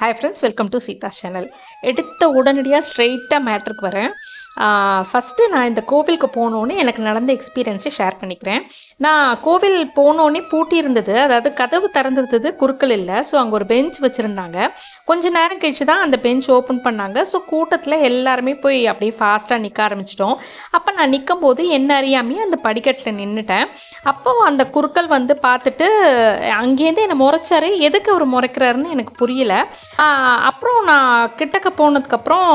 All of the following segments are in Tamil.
Hi friends, welcome to Seetha channel. எடுத்த உடனடியாக ஸ்ட்ரெயிட்டாக மேட்ருக்கு வரேன். ஃபஸ்ட்டு நான் இந்த கோவிலுக்கு போனோன்னே எனக்கு நடந்த எக்ஸ்பீரியன்ஸை ஷேர் பண்ணிக்கிறேன். நான் கோவில் போனோன்னே பூட்டி இருந்தது, அதாவது கதவு திறந்துருந்தது, குறுக்கள் இல்லை. ஸோ அங்கே ஒரு பெஞ்ச் வச்சுருந்தாங்க. கொஞ்ச நேரம் கழிச்சு தான் அந்த பெஞ்ச் ஓப்பன் பண்ணாங்க. ஸோ கூட்டத்தில் எல்லாருமே போய் அப்படியே ஃபாஸ்ட்டாக நிற்க ஆரம்பிச்சிட்டோம். அப்போ நான் நிற்கும் போது என்ன அறியாமையே அந்த படிக்கட்டில் நின்றுட்டேன். அப்போது அந்த குறுக்கள் வந்து பார்த்துட்டு அங்கேருந்து என்னை முறைச்சாரு. எதுக்கு அவர் முறைக்கிறாருன்னு எனக்கு புரியல. அப்புறம் நான் கிட்டக்க போனதுக்கப்புறம்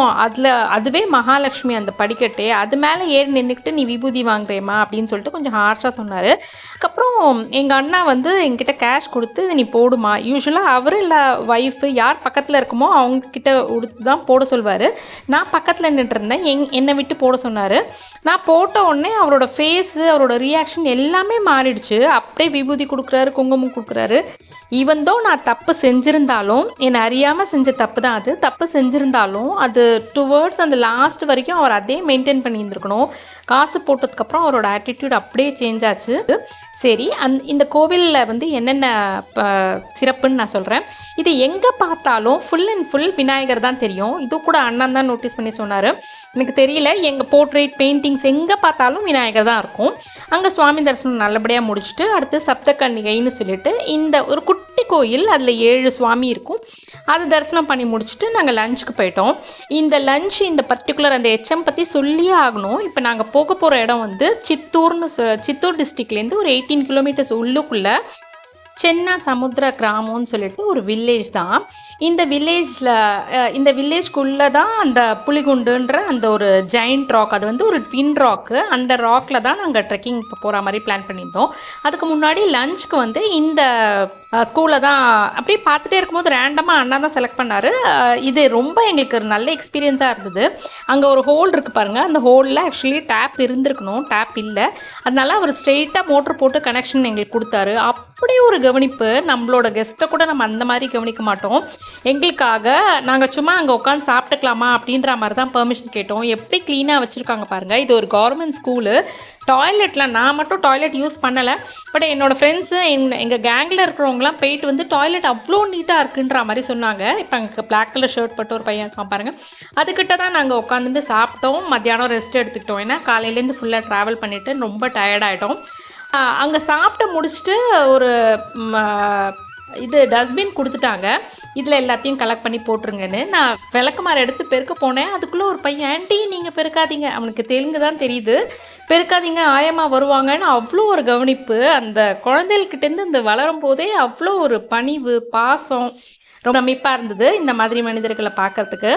அதுவே மகாலட்சுமி அந்த படிக்கட்டு, அது மேலே ஏறி நின்றுக்கிட்டு நீ விபூதி வாங்குறேம்மா அப்படின்னு சொல்லிட்டு கொஞ்சம் ஹார்ஷாக சொன்னார். அதுக்கப்புறம் எங்கள் அண்ணா வந்து எங்கிட்ட கேஷ் கொடுத்து நீ போடுமா, யூஸ்வலாக அவர் இல்லை ஒய்ஃபு யார் பக்கத்தில் இருக்குமோ அவங்கக்கிட்ட கொடுத்து தான் போட சொல்வார். நான் பக்கத்தில் நின்றுருந்தேன், என்னை விட்டு போட சொன்னார். நான் போட்ட உடனே அவரோட ஃபேஸு, அவரோட ரியாக்ஷன் எல்லாமே மாறிடுச்சு. அப்படியே விபூதி கொடுக்குறாரு, குங்குமம் கொடுக்குறாரு. ஈவன் தோ நான் தப்பு செஞ்சுருந்தாலும், என்னை அறியாமல் செஞ்ச தப்பு தான் அது, தப்பு செஞ்சுருந்தாலும் அது டுவர்ட்ஸ் அந்த லாஸ்ட் வரைக்கும் அவர் அதே மெயின்டைன் பண்ணியிருந்துருக்கணும். காசு போட்டதுக்கப்புறம் அவரோட ஆட்டிடியூட் அப்படியே சேஞ்ச் ஆச்சு. சரி, இந்த கோவிலில் வந்து என்னென்ன சிறப்புன்னு நான் சொல்கிறேன். இது எங்கே பார்த்தாலும் ஃபுல் அண்ட் ஃபுல் விநாயகர் தான் தெரியும். இது கூட அண்ணன் தான் நோட்டீஸ் பண்ணி சொன்னார், எனக்கு தெரியல. எங்கள் போர்ட்ரேட் பெயிண்டிங்ஸ் எங்கே பார்த்தாலும் விநாயகர் தான் இருக்கும். அங்கே சுவாமி தரிசனம் நல்லபடியாக முடிச்சுட்டு அடுத்து சப்தகன்னிகைன்னு சொல்லிட்டு இந்த ஒரு குட்டி கோயில், அதில் 7 சுவாமி இருக்கும். அது தரிசனம் பண்ணி முடிச்சுட்டு நாங்கள் லஞ்சுக்கு போயிட்டோம். இந்த லஞ்ச் இந்த பர்டிகுலர் அந்த எச்எம் பற்றி சொல்லியே ஆகணும். இப்போ நாங்கள் போக போகிற இடம் வந்து சித்தூர் டிஸ்ட்ரிக்ட்லேருந்து ஒரு 18 கிலோமீட்டர்ஸ் உள்ளுக்குள்ளே சென்னா சமுத்திர கிராமம்னு சொல்லிட்டு ஒரு வில்லேஜ் தான். இந்த வில்லேஜ்குள்ளே தான் அந்த புலிகுண்டுன்ற அந்த ஒரு ஜெயிண்ட் ராக், அது வந்து ஒரு ட்வின் ராக்கு. அந்த ராக்கில் தான் நாங்கள் ட்ரெக்கிங் போகிற மாதிரி பிளான் பண்ணியிருந்தோம். அதுக்கு முன்னாடி லஞ்சுக்கு வந்து இந்த ஸ்கூலில் தான் அப்படியே பார்த்துட்டே இருக்கும்போது ரேண்டமாக அண்ணா தான் செலக்ட் பண்ணார். இது ரொம்ப எங்களுக்கு ஒரு நல்ல எக்ஸ்பீரியன்ஸாக இருந்தது. அங்கே ஒரு ஹோல் இருக்குது பாருங்கள், அந்த ஹோலில் ஆக்சுவலி டேப் இருந்திருக்கணும், டேப் இல்லை. அதனால அவர் ஸ்ட்ரெயிட்டாக மோட்ரு போட்டு கனெக்ஷன் எங்களுக்கு கொடுத்தாரு. அப்படி ஒரு கவனிப்பு, நம்மளோட கெஸ்ட்டை கூட நம்ம அந்த மாதிரி கவனிக்க மாட்டோம். எங்களுக்காக நாங்கள் சும்மா அங்கே உட்காந்து சாப்பிட்டுக்கலாமா அப்படின்ற மாதிரி தான் பெர்மிஷன் கேட்டோம். எப்படி க்ளீனாக வச்சுருக்காங்க பாருங்கள். இது ஒரு கவர்மெண்ட் ஸ்கூலு. டாய்லெட்டில் நான் மட்டும் டாய்லெட் யூஸ் பண்ணலை, பட் என்னோடய ஃப்ரெண்ட்ஸு எங்கள் கேங்கில் இருக்கிறவங்களாம் போயிட்டு வந்து டாய்லெட் அவ்வளோ நீட்டாக இருக்குன்ற மாதிரி சொன்னாங்க. இப்போ அங்கே பிளாக் கலர் ஷர்ட் போட்டு ஒரு பையன் இருக்கான் பாருங்கள், அதுக்கிட்ட தான் நாங்கள் உட்காந்து சாப்பிட்டோம். மத்தியானம் ரெஸ்ட் எடுத்துக்கிட்டோம், ஏன்னா காலையிலேருந்து ஃபுல்லாக ட்ராவல் பண்ணிவிட்டு ரொம்ப டயர்டாகிட்டோம். அங்கே சாப்பிட்டு முடிச்சுட்டு ஒரு டஸ்ட்பின் கொடுத்துட்டாங்க, இதில் எல்லாத்தையும் கலெக்ட் பண்ணி போட்டுருங்கன்னு. நான் விளக்குமாறு எடுத்து பெருக்க போனேன். அதுக்குள்ளே ஒரு பையன், ஆண்டி நீங்கள் பெருக்காதீங்க, அவனுக்கு தெலுங்கு தான் தெரியுது, பெருக்காதீங்க ஆயமாக வருவாங்கன்னு அவ்வளோ ஒரு கவனிப்பு. அந்த குழந்தைகள்கிட்டேருந்து இந்த வளரும் போதே அவ்வளோ ஒரு பணிவு, பாசம், ரொம்ப அமைப்பாக இருந்தது இந்த மாதிரி மனிதர்களை பார்க்கறதுக்கு.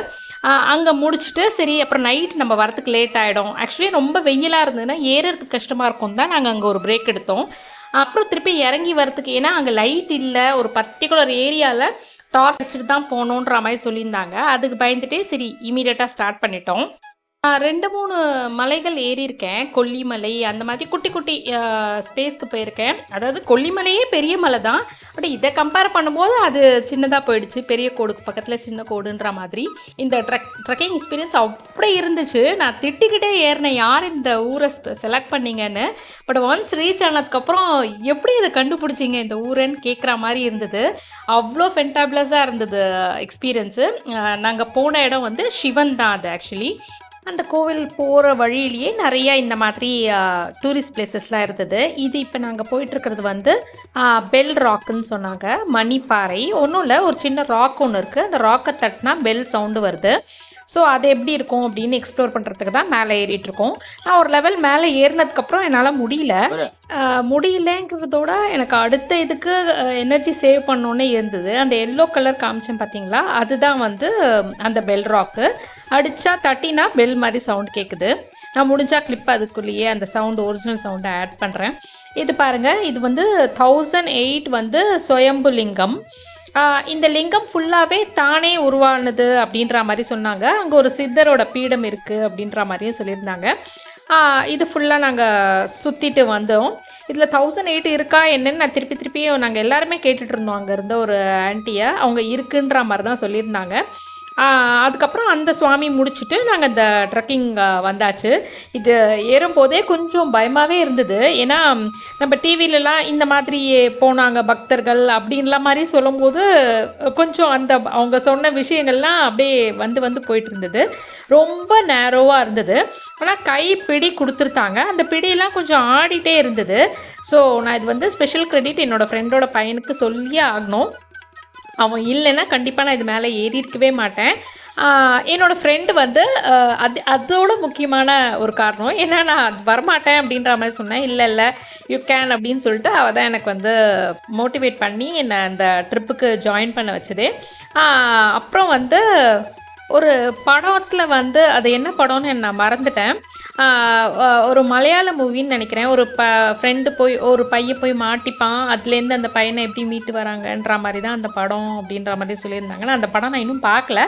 அங்கே முடிச்சுட்டு சரி, அப்புறம் நைட் நம்ம வரத்துக்கு லேட் ஆகிடும். ஆக்சுவலி ரொம்ப வெயிலாக இருந்ததுன்னா ஏறுறதுக்கு கஷ்டமாக இருக்கும் தான் நாங்கள் அங்கே ஒரு பிரேக் எடுத்தோம். அப்புறம் திருப்பி இறங்கி வரத்துக்கு, ஏன்னா அங்கே லைட் இல்லை, ஒரு பர்டிகுலர் ஏரியாவில் டார்ச் வச்சுட்டு தான் போகணுன்ற மாதிரி சொல்லியிருந்தாங்க. அதுக்கு பயந்துட்டே சரி இமீடியட்டாக ஸ்டார்ட் பண்ணிட்டோம். 2-3 மலைகள் ஏறி இருக்கேன். கொல்லிமலை அந்த மாதிரி குட்டி குட்டி ஸ்பேஸ்க்கு போயிருக்கேன். அதாவது கொல்லிமலையே பெரிய மலை தான், பட் இதை கம்பேர் பண்ணும்போது அது சின்னதாக போயிடுச்சு. பெரிய கோடுக்கு பக்கத்தில் சின்ன கோடுன்ற மாதிரி இந்த ட்ரெக்கிங் எக்ஸ்பீரியன்ஸ் அப்படி இருந்துச்சு. நான் திட்டிக்கிட்டே ஏறினேன், யார் இந்த ஊரை செலக்ட் பண்ணீங்கன்னு. பட் ஒன்ஸ் ரீச் ஆனதுக்கப்புறம் எப்படி இதை கண்டுபிடிச்சிங்க இந்த ஊருன்னு கேட்குற மாதிரி இருந்தது. அவ்வளோ ஃபென்டாபிளஸாக இருந்தது எக்ஸ்பீரியன்ஸு. நாங்கள் போன இடம் வந்து சிவன் தான் அது. ஆக்சுவலி அந்த கோவில் போகிற வழியிலேயே நிறையா இந்த மாதிரி டூரிஸ்ட் பிளேசஸ்லாம் இருந்தது. இது இப்போ நாங்கள் போயிட்டுருக்கிறது வந்து பெல் ராக்குன்னு சொன்னாங்க, மணிப்பாறை. ஒன்றும் இல்லை, ஒரு சின்ன ராக் ஒன்று இருக்குது, அந்த ராக்கை தட்டினா பெல் சவுண்டு வருது. ஸோ அது எப்படி இருக்கும் அப்படின்னு எக்ஸ்ப்ளோர் பண்ணுறதுக்கு தான் மேலே ஏறிட்டுருக்கோம். நான் ஒரு லெவல் மேலே ஏறினதுக்கப்புறம் என்னால் முடியலங்கிறதோட எனக்கு அடுத்த இதுக்கு எனர்ஜி சேவ் பண்ணோன்னே இருந்தது. அந்த எல்லோ கலர் காமிச்சேன் பார்த்தீங்களா, அதுதான் வந்து அந்த பெல் ராக்கு. அடித்தா தட்டினா பெல் மாதிரி சவுண்ட் கேட்குது. நான் முடிஞ்சால் கிளிப் அதுக்குள்ளேயே அந்த சவுண்டு, ஒரிஜினல் சவுண்டை ஆட் பண்ணுறேன். இது பாருங்கள், இது வந்து 1008 வந்து சுயம்பு லிங்கம். இந்த லிங்கம் ஃபுல்லாகவே தானே உருவானது அப்படின்ற மாதிரி சொன்னாங்க. அங்கே ஒரு சித்தரோட பீடம் இருக்குது அப்படின்ற மாதிரியும் சொல்லியிருந்தாங்க. இது ஃபுல்லாக நாங்கள் சுற்றிட்டு வந்தோம். இதில் 1008 இருக்கா என்னென்னு நான் திருப்பியும் நாங்கள் எல்லாருமே கேட்டுட்டு இருந்தோம். அங்கே இருந்த ஒரு ஆண்டியை, அவங்க இருக்குன்ற மாதிரி தான் சொல்லியிருந்தாங்க. அதுக்கப்புறம் அந்த சுவாமி முடிச்சுட்டு நாங்கள் இந்த ட்ரெக்கிங் வந்தாச்சு. இது ஏறும்போதே கொஞ்சம் பயமாகவே இருந்தது. ஏன்னா நம்ம டிவிலலாம் இந்த மாதிரி போனாங்க பக்தர்கள் அப்படின்லாம் மாதிரி சொல்லும்போது கொஞ்சம் அந்த அவங்க சொன்ன விஷயங்கள்லாம் அப்படியே வந்து வந்து போயிட்டு இருந்தது. ரொம்ப நேரோவாக இருந்தது. ஆனால் கை பிடி கொடுத்துருத்தாங்க. அந்த பிடியெல்லாம் கொஞ்சம் ஆடிட்டே இருந்தது. ஸோ நான் இது வந்து ஸ்பெஷல் கிரெடிட் என்னோடய ஃப்ரெண்டோட பையனுக்கு சொல்லியே ஆகணும். அவன் இல்லைன்னா கண்டிப்பாக நான் இது மேலே ஏறியிருக்கவே மாட்டேன். என்னோடய ஃப்ரெண்டு வந்து அதோட முக்கியமான ஒரு காரணம். ஏன்னா நான் வரமாட்டேன் அப்படின்ற மாதிரி சொன்னேன். இல்லை யூ கேன் அப்படின்னு சொல்லிட்டு அவள் தான் எனக்கு வந்து மோட்டிவேட் பண்ணி என்னை அந்த ட்ரிப்புக்கு ஜாயின் பண்ண வச்சதே. அப்புறம் வந்து ஒரு படத்தில் வந்து அது என்ன படம்னு நான் மறந்துட்டேன். ஒரு மலையாள மூவின்னு நினைக்கிறேன். ஒரு ஃப்ரெண்டு போய் ஒரு பையன் போய் மாட்டிப்பான். அதுலேருந்து அந்த பையனை எப்படி மீட்டு வராங்கன்ற மாதிரி தான் அந்த படம் அப்படின்ற மாதிரி சொல்லியிருந்தாங்க. நான் அந்த படம் நான் இன்னும் பார்க்கல.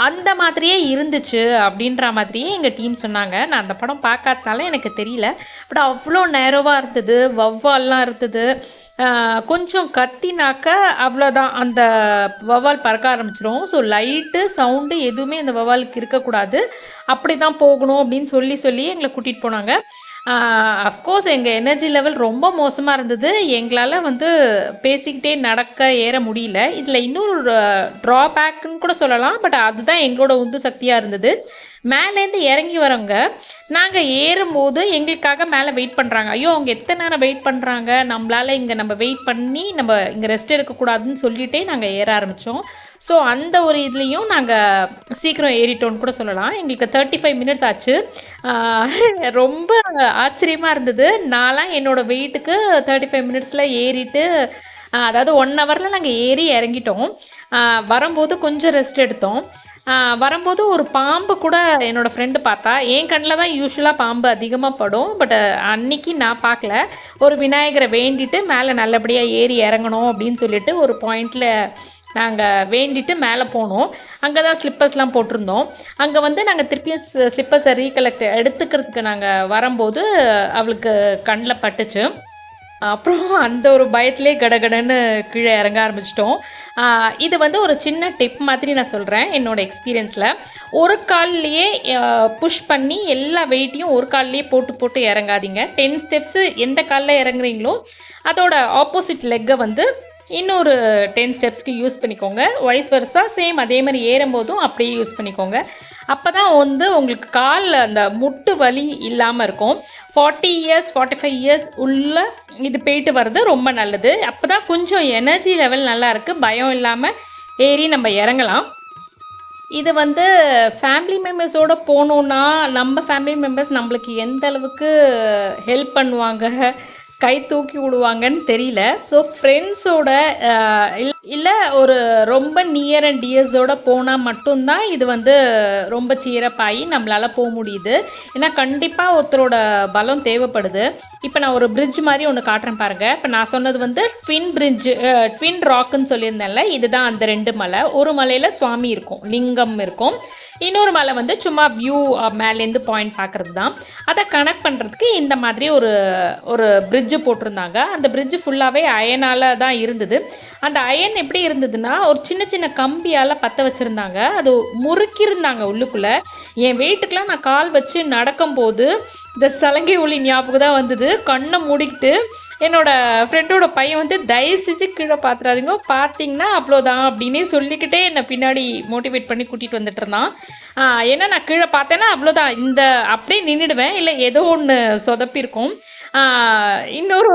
அந்த மாதிரியே இருந்துச்சு அப்படின்ற மாதிரியே எங்கள் டீம் சொன்னாங்க. நான் அந்த படம் பார்க்காதனால எனக்கு தெரியல. பட் அவ்வளோ நேரோவாக இருந்தது. வௌவால்லாம் இருந்தது. கொஞ்சம் கத்தினாக்க அவ்வளோதான், அந்த வௌவால் பறக்க ஆரம்பிச்சிடும். ஸோ லைட்டு சவுண்டு எதுவுமே அந்த வௌவாலுக்கு இருக்கக்கூடாது. அப்படி தான் போகணும் அப்படின்னு சொல்லி எங்களை கூட்டிகிட்டு போனாங்க. அஃப்கோர்ஸ் எங்கள் எனர்ஜி லெவல் ரொம்ப மோசமாக இருந்தது. எங்களால் வந்து பேசிக்கிட்டே நடக்க ஏற முடியல. இதில் இன்னொரு ட்ராபேக்குன்னு கூட சொல்லலாம். பட் அதுதான் எங்களோட உந்து சக்தியாக இருந்தது. மேலேருந்து இறங்கி வரவங்க நாங்கள் ஏறும்போது எங்களுக்காக மேலே வெயிட் பண்ணுறாங்க. ஐயோ அவங்க எத்தனை நேரம் வெயிட் பண்ணுறாங்க, நம்மளால் இங்கே நம்ம வெயிட் பண்ணி நம்ம இங்கே ரெஸ்ட் எடுக்கக்கூடாதுன்னு சொல்லிகிட்டே நாங்கள் ஏற ஆரம்பித்தோம். ஸோ அந்த ஒரு இதுலேயும் நாங்கள் சீக்கிரம் ஏறிட்டோன்னு கூட சொல்லலாம். எங்களுக்கு 35 மினிட்ஸ் ஆச்சு. ரொம்ப ஆச்சரியமாக இருந்தது. நான்லாம் என்னோடய வெயிட்டுக்கு 35 மினிட்ஸில் ஏறிட்டு, அதாவது 1 ஹவரில் நாங்கள் ஏறி இறங்கிட்டோம். வரும்போது கொஞ்சம் ரெஸ்ட் எடுத்தோம். வரும்போது ஒரு பாம்பு கூட என்னோடய ஃப்ரெண்டு பார்த்தா. என் கண்ணில் தான் யூஸ்வலாக பாம்பு அதிகமாக படும். பட் அன்னைக்கு நான் பார்க்கல. ஒரு விநாயகரை வேண்டிட்டு மேலே நல்லபடியாக ஏறி இறங்கணும் அப்படின்னு சொல்லிட்டு ஒரு பாயிண்டில் நாங்கள் வேண்டிட்டு மேலே போனோம். அங்கே தான் ஸ்லிப்பர்ஸ்லாம் போட்டிருந்தோம். அங்கே வந்து நாங்கள் திருப்பியும் ஸ்லிப்பர்ஸை ரீகலெக்ட் எடுத்துக்கிறதுக்கு நாங்கள் வரும்போது அவளுக்கு கண்ணில் பட்டுச்சு. அப்புறம் அந்த ஒரு பயத்திலே கடகடன்னு கீழே இறங்க ஆரம்பிச்சிட்டோம். இது வந்து ஒரு சின்ன டிப் மாதிரி நான் சொல்கிறேன் என்னோடய எக்ஸ்பீரியன்ஸில். ஒரு கால்லையே புஷ் பண்ணி எல்லா வெயிட்டையும் ஒரு கால்லையே போட்டு இறங்காதீங்க. 10 ஸ்டெப்ஸு எந்த காலில் இறங்குறீங்களோ அதோட ஆப்போசிட் லெக்கை வந்து இன்னொரு 10 ஸ்டெப்ஸ்க்கு யூஸ் பண்ணிக்கோங்க. வைஸ் வர்ஸா சேம் அதே மாதிரி ஏறும்போதும் அப்படியே யூஸ் பண்ணிக்கோங்க. அப்போ தான் வந்து உங்களுக்கு காலில் அந்த முட்டு வலி இல்லாமல் இருக்கும். 40 இயர்ஸ் 45 இயர்ஸ் உள்ள இது போயிட்டு வர்றது ரொம்ப நல்லது. அப்போ தான் கொஞ்சம் எனர்ஜி லெவல் நல்லா இருக்குது. பயம் இல்லாமல் ஏறி நம்ம இறங்கலாம். இது வந்து ஃபேமிலி மெம்பர்ஸோடு போனோன்னா நம்ம ஃபேமிலி மெம்பர்ஸ் நம்மளுக்கு எந்த அளவுக்கு ஹெல்ப் பண்ணுவாங்க, கை தூக்கி விடுவாங்கன்னு தெரியல. ஸோ ஃப்ரெண்ட்ஸோட இல்லை ஒரு ரொம்ப நியர் அண்ட் டியர்ஸோடு போனால் மட்டும்தான் இது வந்து ரொம்ப சீரப்பாகி நம்மளால் போக முடியுது. ஏன்னா கண்டிப்பாக ஒருத்தரோட பலம் தேவைப்படுது. இப்போ நான் ஒரு பிரிட்ஜ் மாதிரி ஒன்று காட்டுறேன் பாருங்கள். இப்போ நான் சொன்னது வந்து ட்வின் ராக்குன்னு சொல்லியிருந்தேன்ல, இதுதான் அந்த 2 மலை. ஒரு மலையில் சுவாமி இருக்கும், லிங்கம் இருக்கும். இன்னொரு மலை வந்து சும்மா வியூ மேலேருந்து பாயிண்ட் பார்க்குறது தான். அதை கனெக்ட் பண்ணுறதுக்கு இந்த மாதிரி ஒரு பிரிட்ஜு போட்டிருந்தாங்க. அந்த பிரிட்ஜு ஃபுல்லாகவே அயனால் தான் இருந்தது. அந்த அயன் எப்படி இருந்ததுன்னா ஒரு சின்ன சின்ன கம்பியால் பற்ற வச்சுருந்தாங்க. அது முறுக்கியிருந்தாங்க உள்ளுக்குள்ளே. என் வெயிட்டுக்கெலாம் நான் கால் வச்சு நடக்கும்போது இந்த சலங்கை ஒளி ஞாபகம் தான் வந்தது. கண்ணை மூடிக்கிட்டு என்னோடய ஃப்ரெண்டோட பையன் வந்து தயவு செஞ்சு கீழே பார்த்துறாதீங்க, பார்த்தீங்கன்னா அவ்வளோதான் அப்படின்னே சொல்லிக்கிட்டே என்னை பின்னாடி மோட்டிவேட் பண்ணி கூட்டிகிட்டு வந்துட்டு இருந்தான். ஏன்னா நான் கீழே பார்த்தேன்னா அவ்வளோதான், இந்த அப்படியே நின்றுடுவேன், இல்லை ஏதோ ஒன்று சொதப்பிருக்கும்.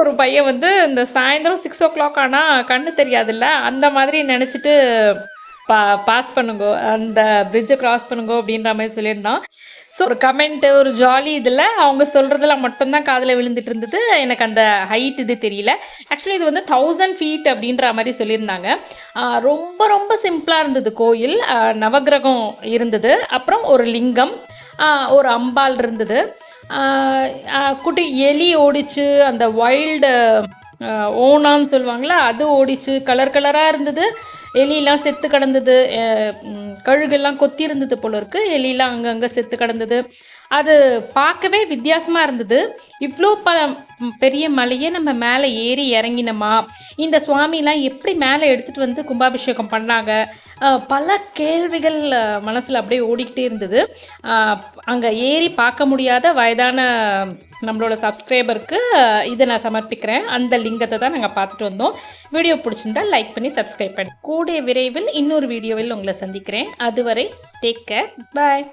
ஒரு பையன் வந்து இந்த சாயந்தரம் 6 o'clock ஆனால் கண்ணு தெரியாதுல்ல, அந்த மாதிரி நினச்சிட்டு பாஸ் பண்ணுங்கோ, அந்த பிரிட்ஜை கிராஸ் பண்ணுங்கோ அப்படின்ற மாதிரி சொல்லியிருந்தான். ஸோ ஒரு கமெண்ட்டு ஒரு ஜாலி இதில் அவங்க சொல்கிறதுலாம் மட்டும்தான் காதில் விழுந்துட்டு இருந்தது. எனக்கு அந்த ஹைட் இது தெரியல. ஆக்சுவலி இது வந்து 1000 feet அப்படின்ற மாதிரி சொல்லியிருந்தாங்க. ரொம்ப ரொம்ப சிம்பிளாக இருந்தது கோயில். நவகிரகம் இருந்தது, அப்புறம் ஒரு லிங்கம், ஒரு அம்பாள் இருந்தது, குட்டி எலி ஓடிச்சு, அந்த வைல்டு ஓனான்னு சொல்லுவாங்களா அது ஓடிச்சு, கலர் கலராக இருந்தது. எலியெலாம் செத்து கிடந்தது, கழுகெல்லாம் கொத்தி இருந்தது போல இருக்குது. எலியெலாம் அங்கங்கே செத்து கிடந்தது. அது பார்க்கவே வித்தியாசமாக இருந்தது. இவ்வளோ பெரிய மலையே நம்ம மேலே ஏறி இறங்கினோமா, இந்த சுவாமிலாம் எப்படி மேலே எடுத்துகிட்டு வந்து கும்பாபிஷேகம் பண்ணாங்க, பல கேள்விகள் மனசில் அப்படியே ஓடிக்கிட்டே இருந்தது. அங்கே ஏறி பார்க்க முடியாத வயதான நம்மளோட சப்ஸ்கிரைபருக்கு இதை நான் சமர்ப்பிக்கிறேன். அந்த லிங்கத்தை தான் நாங்கள் பார்த்துட்டு வந்தோம். வீடியோ பிடிச்சிருந்தா லைக் பண்ணி சப்ஸ்கிரைப் பண்ணி கூடிய விரைவில் இன்னொரு வீடியோவில் உங்களை சந்திக்கிறேன். அதுவரை டேக் கேர், பாய்.